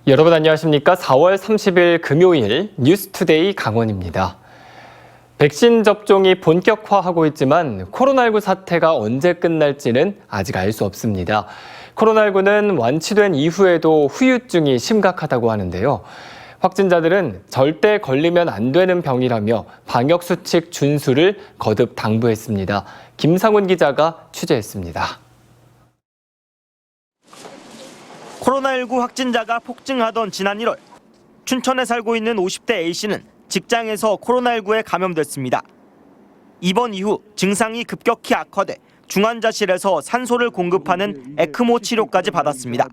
여러분 안녕하십니까? 4월 30일 금요일 뉴스투데이 강원입니다. 백신 접종이 본격화하고 있지만 코로나19 사태가 언제 끝날지는 아직 알 수 없습니다. 코로나19는 완치된 이후에도 후유증이 심각하다고 하는데요. 확진자들은 절대 걸리면 안 되는 병이라며 방역수칙 준수를 거듭 당부했습니다. 김상훈 기자가 취재했습니다. 코로나19 확진자가 폭증하던 지난 1월, 춘천에 살고 있는 50대 A씨는 직장에서 코로나19에 감염됐습니다. 입원 이후 증상이 급격히 악화돼 중환자실에서 산소를 공급하는 에크모 치료까지 받았습니다.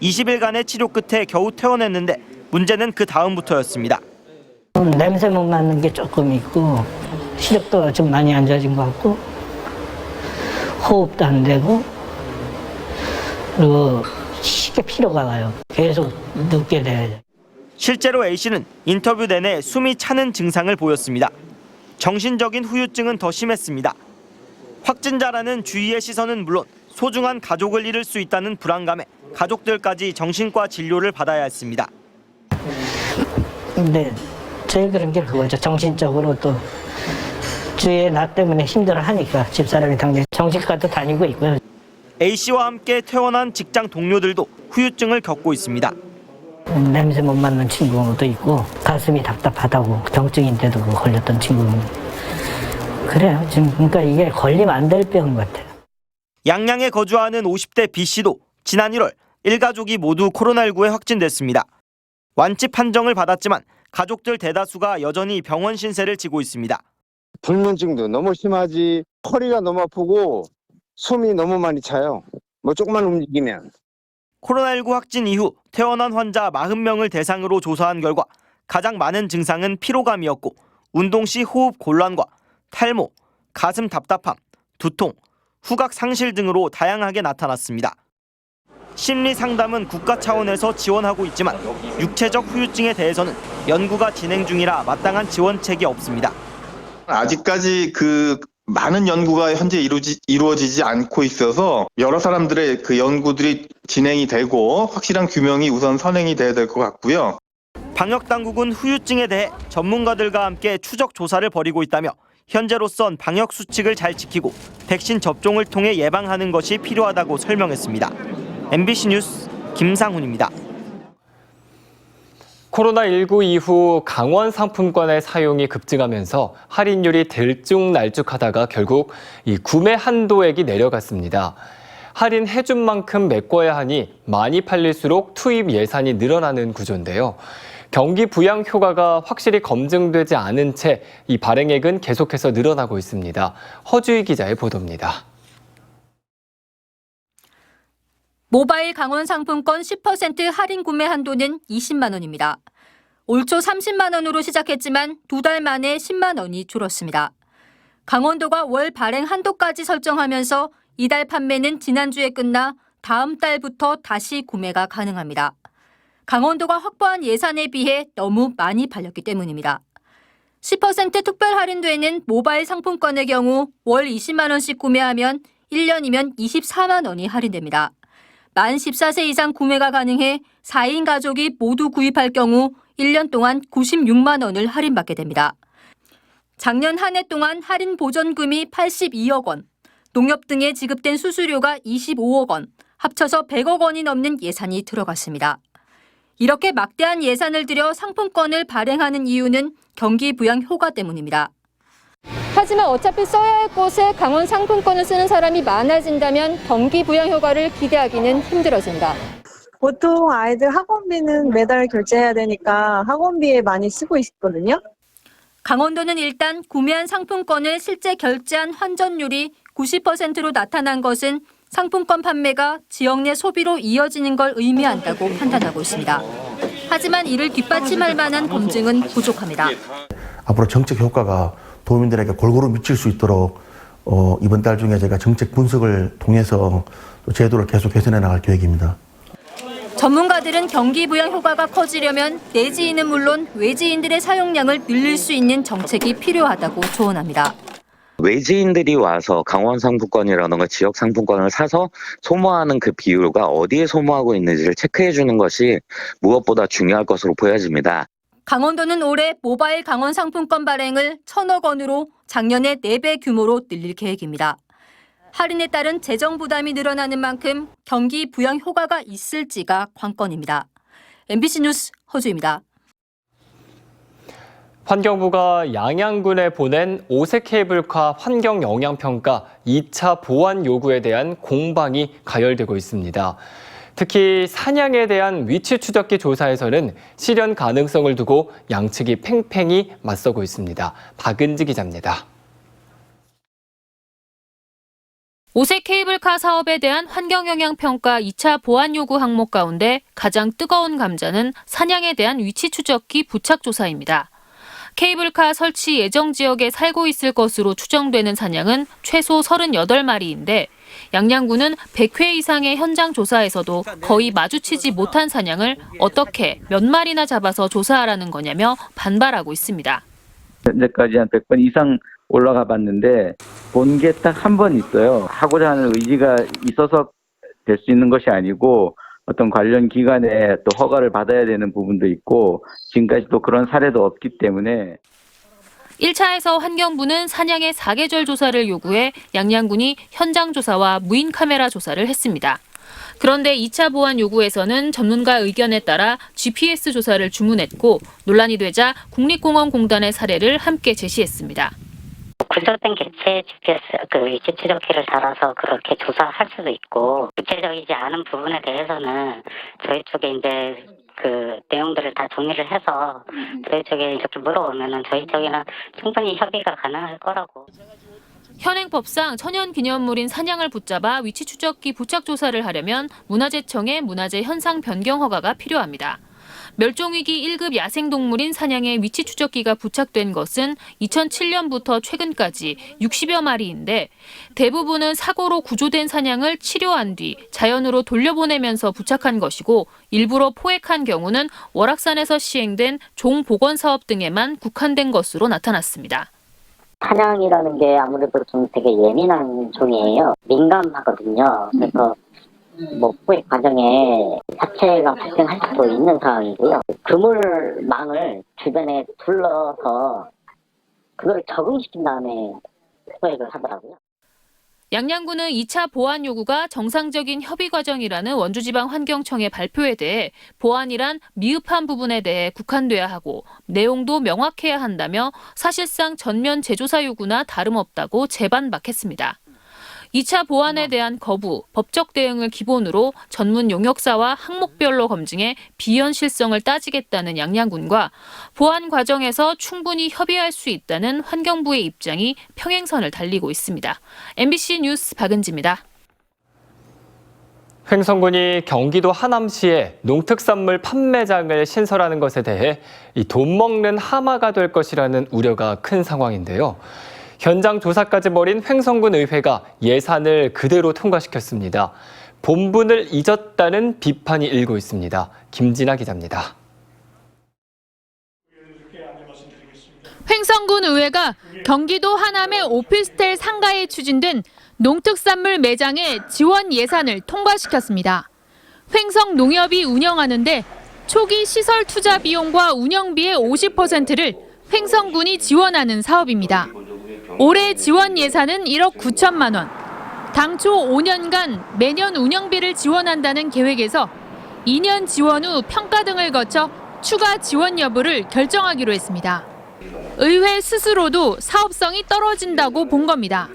20일간의 치료 끝에 겨우 퇴원했는데 문제는 그 다음부터였습니다. 냄새 못 맡는 게 조금 있고 시력도 좀 많이 안 좋아진 것 같고 호흡도 안 되고 그리고 쉽게 피로가 와요. 계속 눕게 돼요. 실제로 A씨는 인터뷰 내내 숨이 차는 증상을 보였습니다. 정신적인 후유증은 더 심했습니다. 확진자라는 주위의 시선은 물론 소중한 가족을 잃을 수 있다는 불안감에 가족들까지 정신과 진료를 받아야 했습니다. 근데 제일 그런 게 그거죠. 정신적으로 또 주위에 나 때문에 힘들어하니까 집사람이 당장 정신과도 다니고 있고요. A씨와 함께 퇴원한 직장 동료들도 후유증을 겪고 있습니다. 냄새 못 맡는 친구도 있고 가슴이 답답하다고 경증인데도 그거 걸렸던 친구는 그래요. 지금 그러니까 이게 걸리면 안 될 병 같아요. 양양에 거주하는 50대 B씨도 지난 1월 일가족이 모두 코로나19에 확진됐습니다. 완치 판정을 받았지만 가족들 대다수가 여전히 병원 신세를 지고 있습니다. 불면증도 너무 심하지, 허리가 너무 아프고 숨이 너무 많이 차요. 뭐 조금만 움직이면. 코로나19 확진 이후 퇴원한 환자 40명을 대상으로 조사한 결과 가장 많은 증상은 피로감이었고 운동 시 호흡 곤란과 탈모, 가슴 답답함, 두통, 후각 상실 등으로 다양하게 나타났습니다. 심리 상담은 국가 차원에서 지원하고 있지만 육체적 후유증에 대해서는 연구가 진행 중이라 마땅한 지원책이 없습니다. 아직까지 많은 연구가 현재 이루어지지 않고 있어서 여러 사람들의 연구들이 진행이 되고 확실한 규명이 우선 선행이 돼야 될 것 같고요. 방역당국은 후유증에 대해 전문가들과 함께 추적 조사를 벌이고 있다며 현재로선 방역 수칙을 잘 지키고 백신 접종을 통해 예방하는 것이 필요하다고 설명했습니다. MBC 뉴스 김상훈입니다. 코로나19 이후 강원 상품권의 사용이 급증하면서 할인율이 들쭉날쭉하다가 결국 이 구매 한도액이 내려갔습니다. 할인해준 만큼 메꿔야 하니 많이 팔릴수록 투입 예산이 늘어나는 구조인데요. 경기 부양 효과가 확실히 검증되지 않은 채 이 발행액은 계속해서 늘어나고 있습니다. 허주희 기자의 보도입니다. 모바일 강원 상품권 10% 할인 구매 한도는 20만 원입니다. 올 초 30만 원으로 시작했지만 2달 만에 10만 원이 줄었습니다. 강원도가 월 발행 한도까지 설정하면서 이달 판매는 지난주에 끝나 다음 달부터 다시 구매가 가능합니다. 강원도가 확보한 예산에 비해 너무 많이 팔렸기 때문입니다. 10% 특별 할인되는 모바일 상품권의 경우 월 20만 원씩 구매하면 1년이면 24만 원이 할인됩니다. 만 14세 이상 구매가 가능해 4인 가족이 모두 구입할 경우 1년 동안 96만 원을 할인받게 됩니다. 작년 한 해 동안 할인 보전금이 82억 원, 농협 등에 지급된 수수료가 25억 원, 합쳐서 100억 원이 넘는 예산이 들어갔습니다. 이렇게 막대한 예산을 들여 상품권을 발행하는 이유는 경기 부양 효과 때문입니다. 하지만 어차피 써야 할 곳에 강원 상품권을 쓰는 사람이 많아진다면 경기 부양 효과를 기대하기는 힘들어진다. 보통 아이들 학원비는 매달 결제해야 되니까 학원비에 많이 쓰고 있거든요. 강원도는 일단 구매한 상품권을 실제 결제한 환전율이 90%로 나타난 것은 상품권 판매가 지역 내 소비로 이어지는 걸 의미한다고 판단하고 있습니다. 하지만 이를 뒷받침할 만한 검증은 부족합니다. 앞으로 정책 효과가 도민들에게 골고루 미칠 수 있도록 이번 달 중에 제가 정책 분석을 통해서 제도를 계속 개선해 나갈 계획입니다. 전문가들은 경기 부양 효과가 커지려면 내지인은 물론 외지인들의 사용량을 늘릴 수 있는 정책이 필요하다고 조언합니다. 외지인들이 와서 강원 상품권이라든가 지역 상품권을 사서 소모하는 그 비율과 어디에 소모하고 있는지를 체크해 주는 것이 무엇보다 중요할 것으로 보여집니다. 강원도는 올해 모바일 강원 상품권 발행을 1,000억 원으로 작년의 4배 규모로 늘릴 계획입니다. 할인에 따른 재정 부담이 늘어나는 만큼 경기 부양 효과가 있을지가 관건입니다. MBC 뉴스 허주입니다. 환경부가 양양군에 보낸 오색 케이블카 환경 영향평가 2차 보완 요구에 대한 공방이 가열되고 있습니다. 특히 산양에 대한 위치 추적기 조사에서는 실현 가능성을 두고 양측이 팽팽히 맞서고 있습니다. 박은지 기자입니다. 오색 케이블카 사업에 대한 환경영향평가 2차 보완 요구 항목 가운데 가장 뜨거운 감자는 산양에 대한 위치 추적기 부착 조사입니다. 케이블카 설치 예정 지역에 살고 있을 것으로 추정되는 산양은 최소 38마리인데 양양군은 100회 이상의 현장 조사에서도 거의 마주치지 못한 산양을 어떻게 몇 마리나 잡아서 조사하라는 거냐며 반발하고 있습니다. 현재까지 한 100번 이상 올라가 봤는데 본 게 딱 한 번 있어요. 하고자 하는 의지가 있어서 될 수 있는 것이 아니고 어떤 관련 기관에 또 허가를 받아야 되는 부분도 있고 지금까지 또 그런 사례도 없기 때문에 1차에서 환경부는 산양의 사계절 조사를 요구해 양양군이 현장 조사와 무인 카메라 조사를 했습니다. 그런데 2차 보완 요구에서는 전문가 의견에 따라 GPS 조사를 주문했고 논란이 되자 국립공원공단의 사례를 함께 제시했습니다. 구조된 개체 GPS 위치 추적기를 달아서 그렇게 조사할 수도 있고 구체적이지 않은 부분에 대해서는 저희 쪽에 이제 그 내용들을 다 정리를 해서 저희 쪽에 이렇게 물어보면은 저희 쪽에는 충분히 협의가 가능할 거라고. 현행법상 천연기념물인 산양을 붙잡아 위치 추적기 부착 조사를 하려면 문화재청의 문화재 현상 변경 허가가 필요합니다. 멸종위기 1급 야생동물인 산양의 위치 추적기가 부착된 것은 2007년부터 최근까지 60여 마리인데 대부분은 사고로 구조된 산양을 치료한 뒤 자연으로 돌려보내면서 부착한 것이고 일부러 포획한 경우는 월악산에서 시행된 종복원 사업 등에만 국한된 것으로 나타났습니다. 산양이라는 게 아무래도 좀 되게 예민한 종이에요. 민감하거든요. 그래서 포획 과정에 사체가 발생할 수도 있는 상황이고요. 그물망을 주변에 둘러서 그걸 적응시킨 다음에 포획을 하더라고요. 양양군은 2차 보완 요구가 정상적인 협의 과정이라는 원주지방환경청의 발표에 대해 보완이란 미흡한 부분에 대해 국한돼야 하고 내용도 명확해야 한다며 사실상 전면 재조사 요구나 다름없다고 재반박했습니다. 2차 보완에 대한 거부, 법적 대응을 기본으로 전문 용역사와 항목별로 검증해 비현실성을 따지겠다는 양양군과 보완 과정에서 충분히 협의할 수 있다는 환경부의 입장이 평행선을 달리고 있습니다. MBC 뉴스 박은지입니다. 횡성군이 경기도 하남시에 농특산물 판매장을 신설하는 것에 대해 돈 먹는 하마가 될 것이라는 우려가 큰 상황인데요. 현장 조사까지 벌인 횡성군 의회가 예산을 그대로 통과시켰습니다. 본분을 잊었다는 비판이 일고 있습니다. 김진아 기자입니다. 횡성군 의회가 경기도 하남의 오피스텔 상가에 추진된 농특산물 매장의 지원 예산을 통과시켰습니다. 횡성농협이 운영하는데 초기 시설 투자 비용과 운영비의 50%를 횡성군이 지원하는 사업입니다. 올해 지원 예산은 1억 9천만 원. 당초 5년간 매년 운영비를 지원한다는 계획에서 2년 지원 후 평가 등을 거쳐 추가 지원 여부를 결정하기로 했습니다. 의회 스스로도 사업성이 떨어진다고 본 겁니다.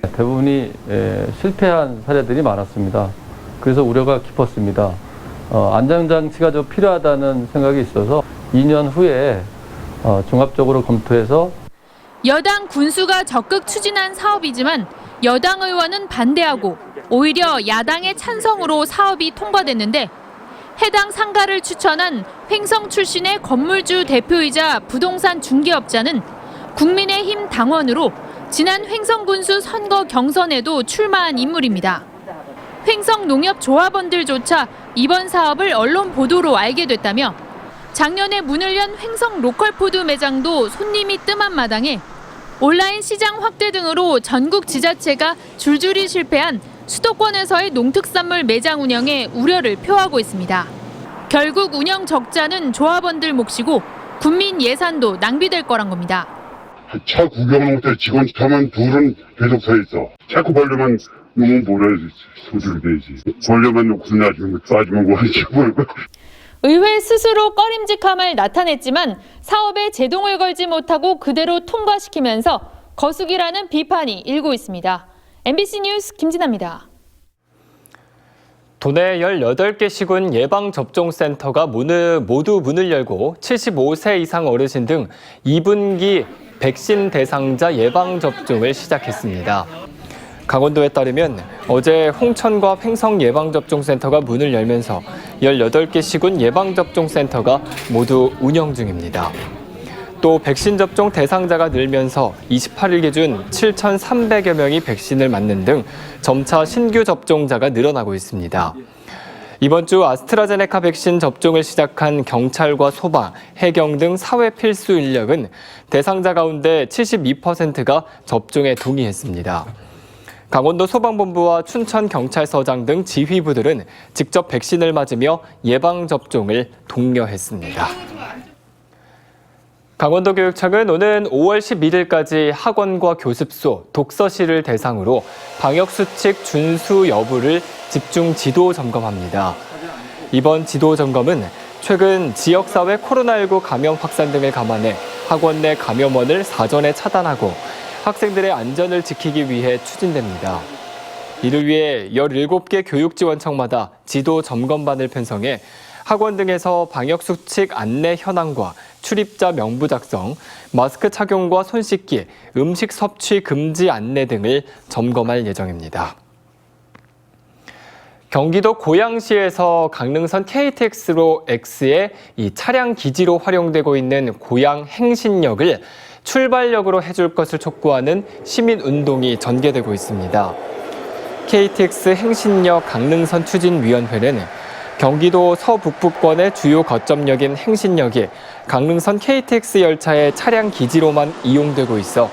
대부분이 실패한 사례들이 많았습니다. 그래서 우려가 깊었습니다. 안전장치가 좀 필요하다는 생각이 있어서 2년 후에 종합적으로 검토해서 여당 군수가 적극 추진한 사업이지만 여당 의원은 반대하고 오히려 야당의 찬성으로 사업이 통과됐는데 해당 상가를 추천한 횡성 출신의 건물주 대표이자 부동산 중개업자는 국민의힘 당원으로 지난 횡성군수 선거 경선에도 출마한 인물입니다. 횡성농협 조합원들조차 이번 사업을 언론 보도로 알게 됐다며 작년에 문을 연 횡성 로컬푸드 매장도 손님이 뜸한 마당에 온라인 시장 확대 등으로 전국 지자체가 줄줄이 실패한 수도권에서의 농특산물 매장 운영에 우려를 표하고 있습니다. 결국 운영 적자는 조합원들 몫이고 국민 예산도 낭비될 거란 겁니다. 차 구경 못해 직원 타면 둘은 계속 서 있어. 자꾸 벌려면 너무 뭐라 소리를 내지. 벌려면 놓고 나중에 빠지면 뭐하지 뭘. 의회 스스로 꺼림직함을 나타냈지만 사업에 제동을 걸지 못하고 그대로 통과시키면서 거수기라는 비판이 일고 있습니다. MBC 뉴스 김진아입니다. 도내 18개 시군 예방접종센터가 모두 문을 열고 75세 이상 어르신 등 2분기 백신 대상자 예방접종을 시작했습니다. 강원도에 따르면 어제 홍천과 횡성 예방접종센터가 문을 열면서 18개 시군 예방접종센터가 모두 운영 중입니다. 또 백신 접종 대상자가 늘면서 28일 기준 7,300여 명이 백신을 맞는 등 점차 신규 접종자가 늘어나고 있습니다. 이번 주 아스트라제네카 백신 접종을 시작한 경찰과 소방, 해경 등 사회 필수 인력은 대상자 가운데 72%가 접종에 동의했습니다. 강원도 소방본부와 춘천경찰서장 등 지휘부들은 직접 백신을 맞으며 예방접종을 독려했습니다. 강원도교육청은 오는 5월 11일까지 학원과 교습소, 독서실을 대상으로 방역수칙 준수 여부를 집중 지도 점검합니다. 이번 지도 점검은 최근 지역사회 코로나19 감염 확산 등을 감안해 학원 내 감염원을 사전에 차단하고 학생들의 안전을 지키기 위해 추진됩니다. 이를 위해 17개 교육지원청마다 지도 점검반을 편성해 학원 등에서 방역수칙 안내 현황과 출입자 명부 작성, 마스크 착용과 손 씻기, 음식 섭취 금지 안내 등을 점검할 예정입니다. 경기도 고양시에서 강릉선 KTX로 X의 이 차량 기지로 활용되고 있는 고양 행신역을 출발역으로 해줄 것을 촉구하는 시민운동이 전개되고 있습니다. KTX 행신역 강릉선 추진위원회는 경기도 서북부권의 주요 거점역인 행신역이 강릉선 KTX 열차의 차량 기지로만 이용되고 있어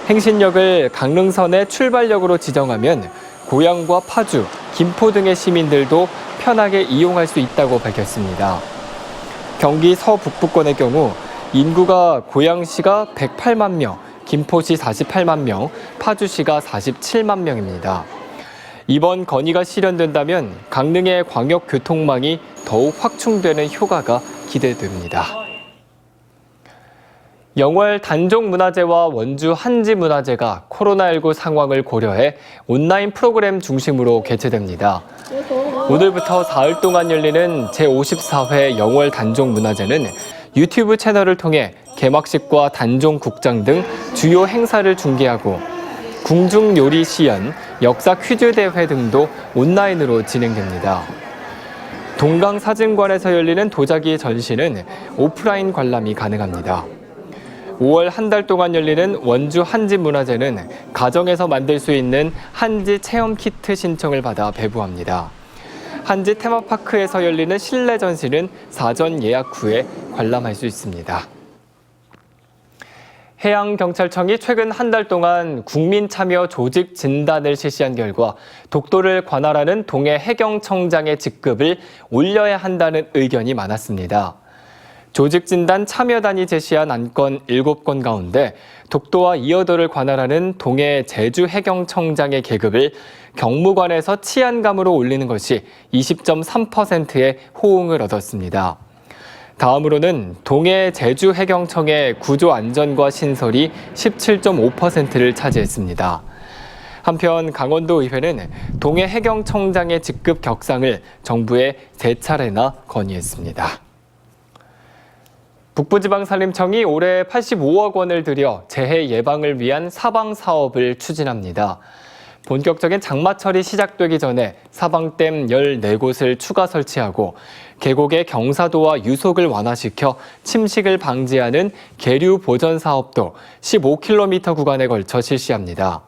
행신역을 강릉선의 출발역으로 지정하면 고양과 파주, 김포 등의 시민들도 편하게 이용할 수 있다고 밝혔습니다. 경기 서북부권의 경우 인구가 고양시가 108만 명, 김포시 48만 명, 파주시가 47만 명입니다. 이번 건의가 실현된다면 강릉의 광역교통망이 더욱 확충되는 효과가 기대됩니다. 영월 단종문화제와 원주 한지문화제가 코로나19 상황을 고려해 온라인 프로그램 중심으로 개최됩니다. 오늘부터 사흘 동안 열리는 제54회 영월 단종문화제는 유튜브 채널을 통해 개막식과 단종국장 등 주요 행사를 중계하고 궁중요리 시연, 역사 퀴즈 대회 등도 온라인으로 진행됩니다. 동강사진관에서 열리는 도자기 전시는 오프라인 관람이 가능합니다. 5월 한 달 동안 열리는 원주 한지문화제는 가정에서 만들 수 있는 한지 체험 키트 신청을 받아 배부합니다. 한지 테마파크에서 열리는 실내 전시는 사전 예약 후에 관람할 수 있습니다. 해양경찰청이 최근 한 달 동안 국민참여 조직 진단을 실시한 결과 독도를 관할하는 동해 해경청장의 직급을 올려야 한다는 의견이 많았습니다. 조직진단 참여단이 제시한 안건 7건 가운데 독도와 이어도를 관할하는 동해 제주해경청장의 계급을 경무관에서 치안감으로 올리는 것이 20.3%의 호응을 얻었습니다. 다음으로는 동해 제주해경청의 구조안전과 신설이 17.5%를 차지했습니다. 한편 강원도의회는 동해해경청장의 직급 격상을 정부에 3차례나 건의했습니다. 북부지방산림청이 올해 85억 원을 들여 재해 예방을 위한 사방 사업을 추진합니다. 본격적인 장마철이 시작되기 전에 사방댐 14곳을 추가 설치하고 계곡의 경사도와 유속을 완화시켜 침식을 방지하는 계류 보전 사업도 15km 구간에 걸쳐 실시합니다.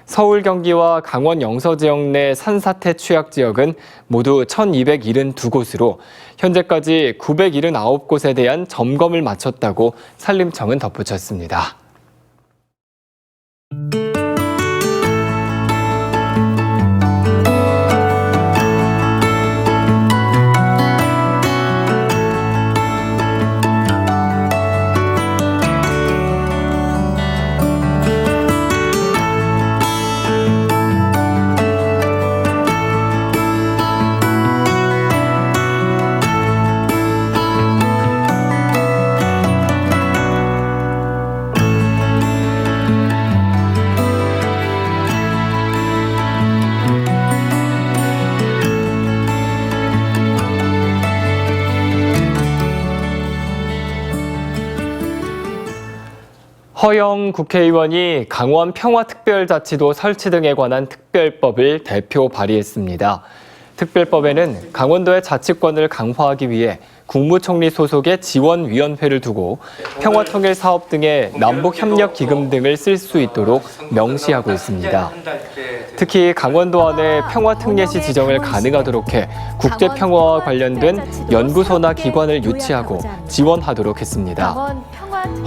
서울, 경기와 강원 영서 지역 내 산사태 취약 지역은 모두 1,272곳으로 현재까지 979곳에 대한 점검을 마쳤다고 산림청은 덧붙였습니다. 허영 국회의원이 강원 평화특별자치도 설치 등에 관한 특별법을 대표 발의했습니다. 특별법에는 강원도의 자치권을 강화하기 위해 국무총리 소속의 지원위원회를 두고 평화통일사업 등의 남북협력기금 등을 쓸 수 있도록 명시하고 있습니다. 특히 강원도 안에 평화특례시 지정을 가능하도록 해 국제평화와 관련된 연구소나 기관을 유치하고 지원하도록 했습니다.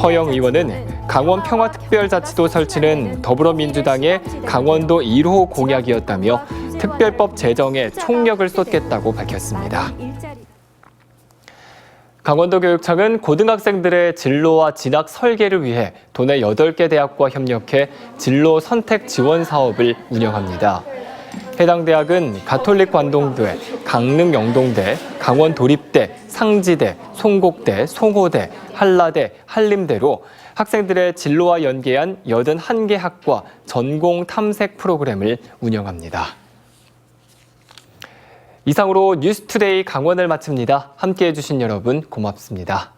허영 의원은 강원 평화특별자치도 설치는 더불어민주당의 강원도 1호 공약이었다며 특별법 제정에 총력을 쏟겠다고 밝혔습니다. 강원도교육청은 고등학생들의 진로와 진학 설계를 위해 도내 8개 대학과 협력해 진로 선택 지원 사업을 운영합니다. 해당 대학은 가톨릭 관동대, 강릉 영동대, 강원 도립대, 상지대, 송곡대, 송호대, 한라대, 한림대로 학생들의 진로와 연계한 81개 학과 전공 탐색 프로그램을 운영합니다. 이상으로 뉴스투데이 강원을 마칩니다. 함께해 주신 여러분 고맙습니다.